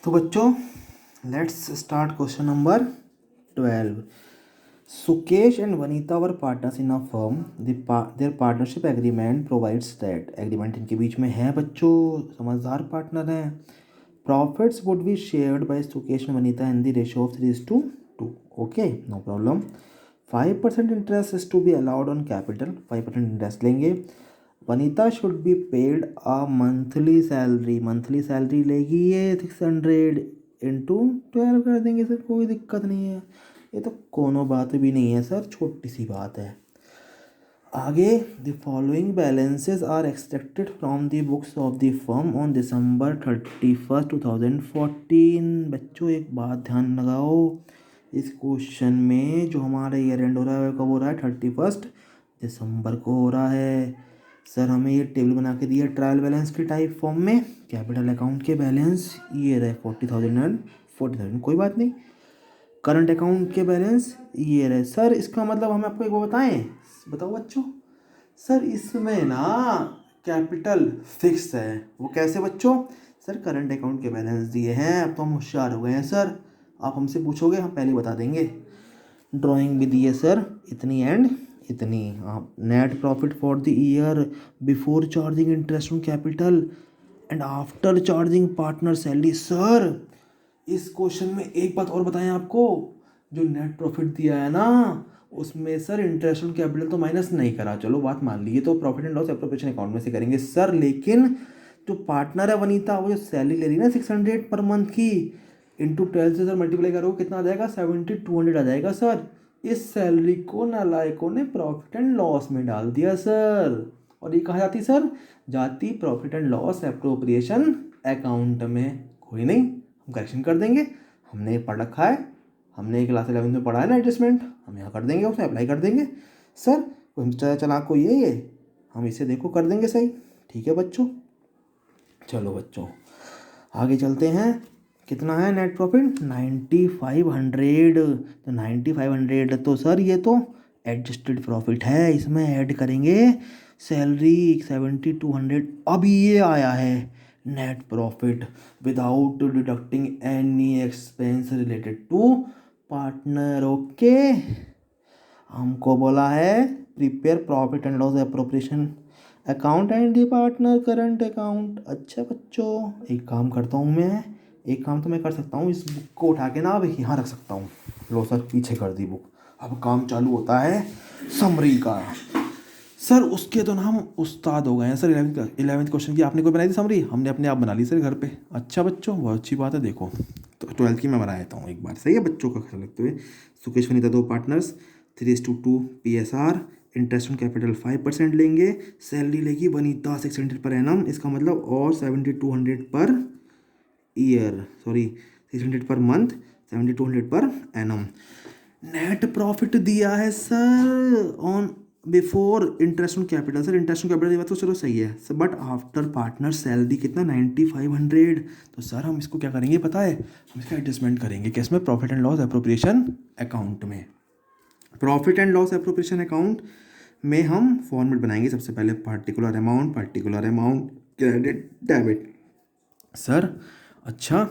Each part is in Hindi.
तो बच्चों let's start question number 12। Sukesh and Vanita were partners in a firm. Their partnership agreement provides that, agreement इनके बीच में है बच्चों, समझदार पार्टनर हैं। Profits would be shared by Sukesh and Vanita in the ratio of 3:2। Okay, no problem. 5% interest is to be allowed on capital, 5% interest लेंगे। Vanita should be paid a monthly salary लेगी ये 600 इंटू 12 कर देंगे सर, कोई दिक्कत नहीं है, ये तो कोनो बात भी नहीं है सर, छोटी सी बात है। आगे, the following balances are extracted from the books of the firm on December 31, 2014। बच्चों एक बात ध्यान लगाओ, इस क्वेश्चन में जो हमारा ईयर एंड हो रहा है कब हो रहा है, 31 दिसंबर को हो रहा है। सर हमें ये टेबल बना के दिया ट्रायल बैलेंस के टाइप फॉर्म में, कैपिटल अकाउंट के बैलेंस ये रहे 40,000 एंड 40,000, कोई बात नहीं। करंट अकाउंट के बैलेंस ये रहे। सर इसका मतलब हम आपको एक बार बताएं, बताओ बच्चों। सर इसमें ना कैपिटल फिक्स है, वो कैसे बच्चों? सर करंट अकाउंट के बैलेंस दिए हैं, अब तो हम होशियार हो गए हैं सर, आप हमसे पूछोगे हम पहले बता देंगे। ड्राइंग भी दी है सर, इतनी एंड इतनी। आप net profit for the year before charging interest on capital and after charging partner salary. Sir इस क्वेश्चन में एक बात और बताएं आपको, जो नेट प्रॉफिट दिया है ना उसमें सर इंटरेस्ट ऑन कैपिटल तो माइनस नहीं करा, चलो बात मान ली, तो profit and loss appropriation account में से करेंगे सर। लेकिन जो पार्टनर है वनीता, वो जो सैलरी ले रही है ना 600 पर मंथ की, इंटू 12 से सर मल्टीप्लाई करो कितना आ जाएगा, 7200 आ जाएगा सर। इस सैलरी को नालायकों ने प्रॉफिट एंड लॉस में डाल दिया सर, और ये कहाँ जाती सर, जाती profit and loss appropriation account में। कोई नहीं, हम करेक्शन कर देंगे, हमने पढ़ रखा है, हमने क्लास 11 में पढ़ा है ना एडजस्टमेंट, हम यहाँ कर देंगे, उसमें अप्लाई कर देंगे सर। चला को ये हम इसे देखो कर देंगे सही, ठीक है बच्चों। चलो बच्चों आगे चलते हैं, कितना है नेट प्रॉफिट 9500। तो 9500 तो सर ये तो एडजस्टेड प्रॉफिट है, इसमें ऐड करेंगे सैलरी 7200। अब ये आया है net profit without deducting any expense related to partner. Okay, हमको बोला है prepare profit and loss appropriation account and the partner current account. अच्छा बच्चों एक काम करता हूँ मैं, एक काम तो मैं कर सकता हूँ, इस बुक को उठा के ना अब यहाँ रख सकता हूँ। लो सर पीछे कर दी बुक, अब काम चालू होता है समरी का। सर उसके तो ना हम उस्ताद हो गए हैं सर, 11th क्वेश्चन की आपने कोई बनाई थी समरी, हमने अपने आप बना ली सर घर पे। अच्छा बच्चों बहुत अच्छी बात है, देखो तो 12th की मैं बना देता हूँ एक बार, सही है बच्चों का ख्याल रखते हुए। सुकेश वनीता दो partners, 3:2 PSR, interest on capital 5% लेंगे, सैलरी लेगी वनीता 600 पर एनम, इसका मतलब और 7200 per year, sorry 600 per month, 7200 per annum. Net profit दिया है sir on before interest on capital, sir interest on capital ये बात तो चलो सही है sir, but after partner salary कितना 9500। तो सर हम इसको क्या करेंगे पता है, हम इसका एडजस्टमेंट करेंगे किस में, profit and loss appropriation account में। Profit and loss appropriation account में हम फॉर्मेट बनाएंगे, सबसे पहले particular amount credit debit. Sir अच्छा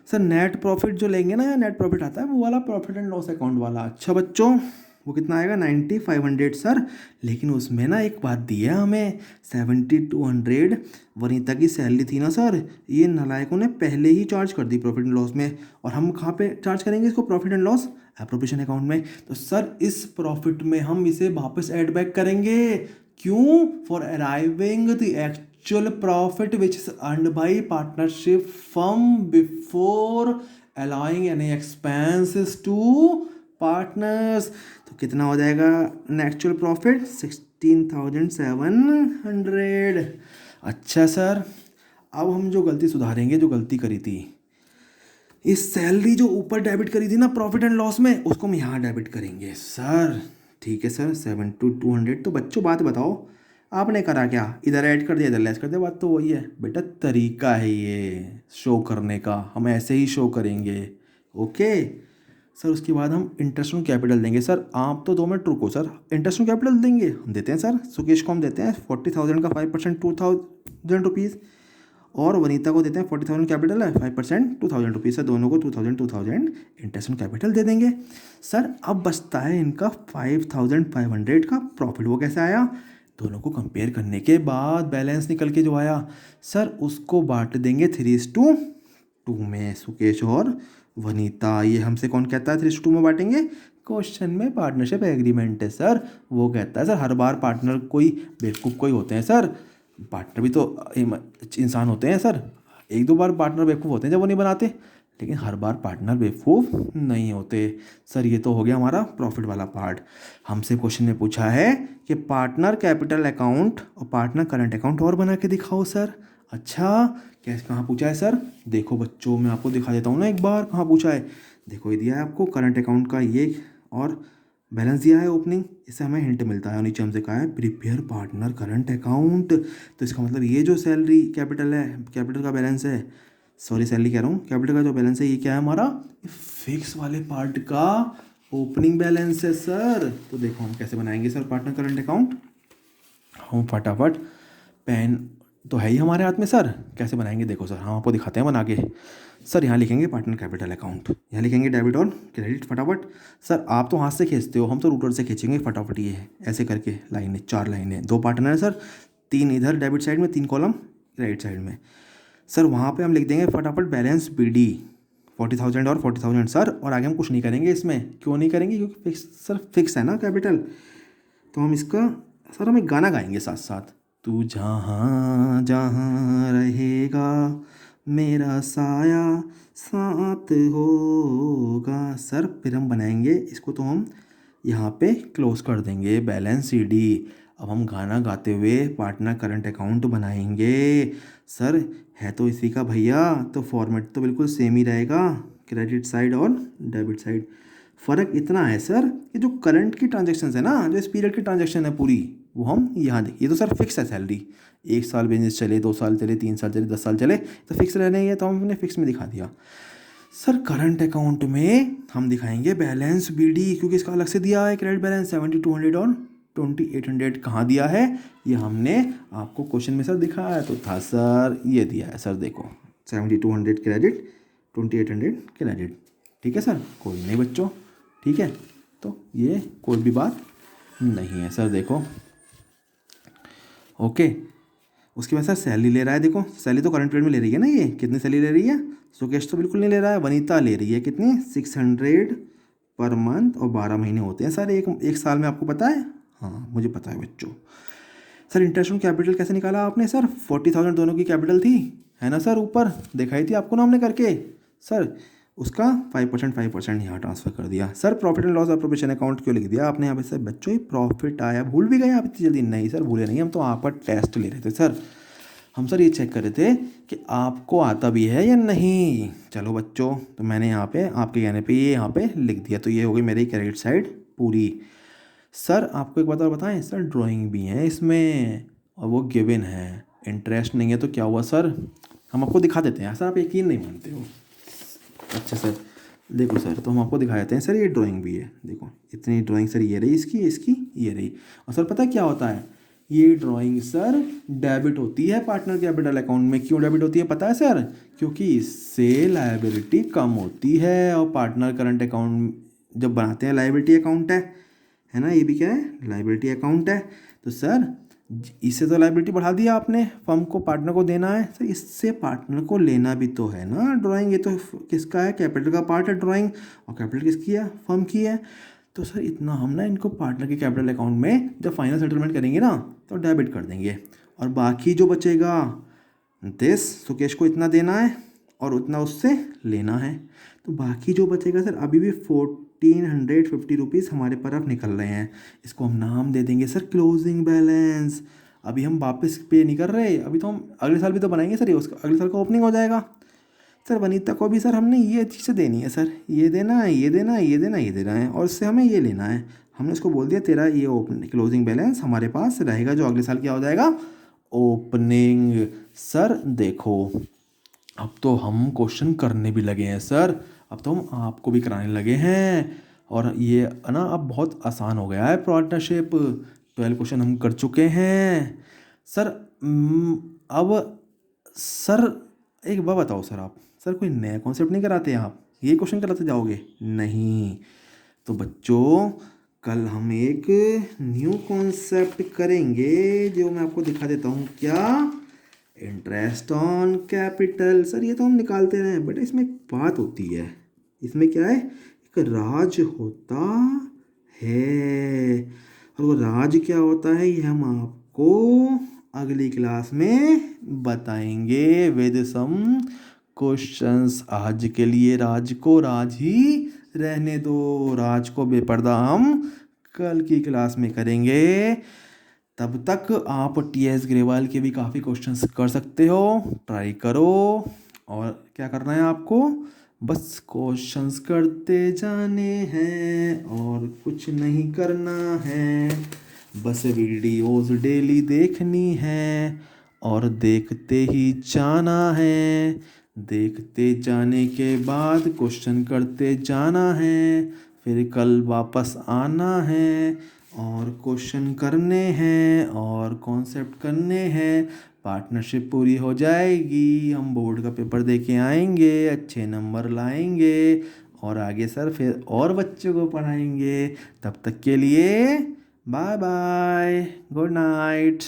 सर नेट प्रॉफिट जो लेंगे ना, नेट प्रॉफिट आता है वो वाला प्रॉफिट एंड लॉस अकाउंट वाला। अच्छा बच्चों वो कितना आएगा 9500 सर, लेकिन उसमें ना एक बात दी है हमें, 7200 वनीता की सैलरी थी ना सर, ये नालायकों ने पहले ही चार्ज कर दी प्रॉफिट एंड लॉस में, और हम कहाँ पे चार्ज करेंगे इसको, profit and loss appropriation account में। तो सर इस प्रॉफिट में हम इसे वापस ऐड बैक करेंगे, क्यों, for arriving the actual profit which is earned by partnership firm before allowing any expenses to partners. तो कितना हो जाएगा एक्चुअल प्रॉफिट 16,700। अच्छा सर अब हम जो गलती सुधारेंगे, जो गलती करी थी, इस सैलरी जो ऊपर डेबिट करी थी ना प्रॉफिट एंड लॉस में, उसको हम यहाँ डेबिट करेंगे सर। ठीक है सर 7200। तो बच्चों बात बताओ आपने करा क्या, इधर ऐड कर दिया इधर लेस कर दिया, बात तो वही है बेटा, तरीका है ये शो करने का, हम ऐसे ही शो करेंगे। ओके सर उसके बाद हम इंटरेस्ट ऑन कैपिटल देंगे सर, आप तो 2 मिनट रुको सर, इंटरेस्ट ऑन कैपिटल देंगे हम, देते हैं सर, सुकेश को हम देते हैं 40,000 का 5% 2000 रुपीज़, और वनीता को देते हैं 40,000 कैपिटल है, 5% 2,000 रुपीज़ है, दोनों को 2,000 इंटरेस्ट ऑन कैपिटल दे देंगे। सर अब बचता है इनका 5,500 का प्रॉफिट। वो कैसे आया? दोनों को कंपेयर करने के बाद बैलेंस निकल के जो आया सर उसको बांट देंगे 3:2 में, सुकेश और वनीता। ये हमसे कौन कहता है 3:2 में बांटेंगे? क्वेश्चन में पार्टनरशिप एग्रीमेंट है सर, वो कहता है सर हर बार पार्टनर कोई बेवकूफ़ कोई होते हैं सर, पार्टनर भी तो इंसान होते हैं सर, एक दो बार पार्टनर बेवकूफ़ होते हैं जब वो नहीं बनाते, लेकिन हर बार पार्टनर बेवकूफ़ नहीं होते। सर ये तो हो गया हमारा प्रॉफिट वाला पार्ट। हमसे क्वेश्चन में पूछा है कि पार्टनर कैपिटल अकाउंट और पार्टनर करंट अकाउंट और बना के दिखाओ सर। अच्छा कैसे, कहाँ पूछा है सर? देखो बच्चों मैं आपको दिखा देता हूँ ना एक बार, कहाँ पूछा है। देखो ये दिया है आपको करंट अकाउंट का ये और बैलेंस दिया है ओपनिंग, इससे हमें हिंट मिलता है और नीचे हमसे कहा है प्रिपेयर पार्टनर करंट अकाउंट। तो इसका मतलब ये जो सैलरी कैपिटल है, कैपिटल का बैलेंस है, सॉरी सैलरी कह रहा हूँ, कैपिटल का जो बैलेंस है ये क्या है हमारा? फिक्स वाले पार्ट का ओपनिंग बैलेंस है सर। तो देखो हम कैसे बनाएंगे सर पार्टनर करंट अकाउंट। हम फटाफट, पेन तो है ही हमारे हाथ में सर, कैसे बनाएंगे देखो सर, हम आपको दिखाते हैं बना के। सर यहाँ लिखेंगे पार्टनर कैपिटल अकाउंट, यहाँ लिखेंगे डेबिट और क्रेडिट फटाफट। सर आप तो हाथ से खींचते हो, हम तो रूटर से खींचेंगे फटाफट। ये ऐसे करके लाइनें, 4 लाइनें, 2 पार्टनर है सर, 3 इधर डेबिट साइड में, 3 कॉलम क्रेडिट साइड में। सर वहाँ पे हम लिख देंगे फटाफट बैलेंस BD 40,000 और 40,000 सर, और आगे हम कुछ नहीं करेंगे इसमें। क्यों नहीं करेंगे? क्योंकि फिक्स सर, फिक्स है ना कैपिटल। तो हम इसका सर हम एक गाना गाएंगे साथ साथ, तू जहाँ जहाँ रहेगा मेरा साया साथ होगा। सर फिर हम बनाएंगे इसको, तो हम यहाँ पे क्लोज कर देंगे बैलेंस CD। अब हम गाना गाते हुए पार्टनर करंट अकाउंट बनाएंगे। सर है तो इसी का भैया, तो फॉर्मेट तो बिल्कुल सेम ही रहेगा, क्रेडिट साइड और डेबिट साइड। फ़र्क इतना है सर कि जो करंट की ट्रांजेक्शन है ना, जो इस पीरियड की ट्रांजेक्शन है पूरी, वो हम यहाँ देखिए। ये तो सर फिक्स है सैलरी, 1 साल बिजनेस चले, 2 साल चले, 3 साल चले, 10 साल चले, तो फिक्स रहने है, तो हमने फिक्स में दिखा दिया। सर करंट अकाउंट में हम दिखाएंगे बैलेंस BD, क्योंकि इसका अलग से दिया है क्रेडिट बैलेंस 7,200 और 2,800। कहाँ दिया है? ये हमने आपको क्वेश्चन में सर दिखाया तो था सर, ये दिया है सर, देखो 7,200 क्रेडिट, 2,800 क्रेडिट। ठीक है सर, कोई नहीं बच्चों, ठीक है, तो ये कोई भी बात नहीं है सर, देखो ओके। उसके बाद सर सैलरी ले रहा है, देखो सैलरी तो करंट पीरियड में ले रही है ना, ये कितनी सैलरी ले रही है? सुकेश तो बिल्कुल नहीं ले रहा है, वनीता ले रही है कितनी? 600 पर मंथ, और 12 महीने होते हैं सर एक साल में, आपको पता है? हाँ मुझे पता है बच्चों। सर इंटरेस्ट ऑन कैपिटल कैसे निकाला आपने सर? 40,000 दोनों की कैपिटल थी, है ना सर, ऊपर दिखाई थी आपको ना हमने करके। सर उसका 5% यहाँ ट्रांसफ़र कर दिया। Sir profit and loss appropriation account क्यों लिख दिया आपने यहाँ पे सर? बच्चों ये प्रॉफिट आया, भूल भी गए आप इतनी जल्दी? नहीं सर भूले नहीं, हम तो आप पर टेस्ट ले रहे थे सर। हम सर ये चेक कर रहे थे कि आपको आता भी है या नहीं। चलो बच्चों, तो मैंने यहाँ पे आपके कहने पे ये यहाँ पे लिख दिया, तो ये हो गई मेरी क्रेडिट साइड पूरी। सर आपको एक बात और बताएं सर, ड्राइंग भी है इसमें और वो गिवन है, इंटरेस्ट नहीं है तो क्या हुआ सर? हम आपको दिखा देते हैं सर, आप यकीन नहीं मानते हो। अच्छा सर देखो सर, तो हम आपको दिखा देते हैं सर, ये ड्राइंग भी है, देखो इतनी ड्राइंग सर, ये रही इसकी, इसकी ये रही। और सर पता है क्या होता है? ये ड्राइंग सर डेबिट होती है पार्टनर कैपिटल अकाउंट में। क्यों डेबिट होती है पता है सर? क्योंकि इससे लायबिलिटी कम होती है, और पार्टनर करंट अकाउंट जब बनाते हैं लायबिलिटी अकाउंट है ना, ये भी क्या है? लायबिलिटी अकाउंट है। तो सर इससे तो लायबिलिटी बढ़ा दिया आपने, फर्म को पार्टनर को देना है सर, इससे पार्टनर को लेना भी तो है ना ड्राइंग। ये तो किसका है? कैपिटल का पार्ट है ड्राइंग, और कैपिटल किसकी है? फर्म की है। तो सर इतना हम ना इनको पार्टनर के कैपिटल अकाउंट में जब फाइनल सेटलमेंट करेंगे ना, तो डेबिट कर देंगे, और बाकी जो बचेगा दिस सुकेश को इतना देना है और उतना उससे लेना है। तो बाकी जो बचेगा सर, अभी भी 1,450 रुपीज़ हमारे तरफ निकल रहे हैं, इसको हम नाम दे देंगे सर क्लोजिंग बैलेंस। अभी हम वापस पे नहीं कर रहे, अभी तो हम अगले साल भी तो बनाएंगे सर, ये उसका अगले साल का ओपनिंग हो जाएगा। सर वनीता को भी सर हमने ये चीज़ें देनी है सर, ये देना है, ये देना है, ये देना है, ये देना है, और उससे हमें ये लेना है। हमने उसको बोल दिया तेरा ये ओपन क्लोजिंग बैलेंस हमारे पास रहेगा, जो अगले साल क्या हो जाएगा? ओपनिंग। सर देखो अब तो हम क्वेश्चन करने भी लगे हैं सर, अब तो हम आपको भी कराने लगे हैं, और ये ना अब बहुत आसान हो गया है पार्टनरशिप। 12 क्वेश्चन हम कर चुके हैं सर। अब सर एक बात बताओ सर, आप सर कोई नया कॉन्सेप्ट नहीं कराते आप, ये क्वेश्चन कराते जाओगे? नहीं। तो बच्चों कल हम एक न्यू कॉन्सेप्ट करेंगे जो मैं आपको दिखा देता हूँ। क्या? Interest on capital. सर ये तो हम निकालते रहे, बट इसमें एक बात होती है। इसमें क्या है? एक राज होता है। और वो राज क्या होता है ये हम आपको अगली क्लास में बताएंगे विद सम क्वेश्चंस। आज के लिए राज को राज ही रहने दो, राज को बेपर्दा हम कल की क्लास में करेंगे। तब तक आप टी.एस. ग्रेवाल के भी काफ़ी क्वेश्चंस कर सकते हो, ट्राई करो। और क्या करना है आपको? बस क्वेश्चंस करते जाने हैं और कुछ नहीं करना है। बस वीडियोस डेली देखनी है और देखते ही जाना है। देखते जाने के बाद क्वेश्चन करते जाना है, फिर कल वापस आना है और क्वेश्चन करने हैं और कॉन्सेप्ट करने हैं। पार्टनरशिप पूरी हो जाएगी, हम बोर्ड का पेपर दे के आएंगे, अच्छे नंबर लाएंगे और आगे सर फिर और बच्चों को पढ़ाएंगे। तब तक के लिए बाय बाय, गुड नाइट।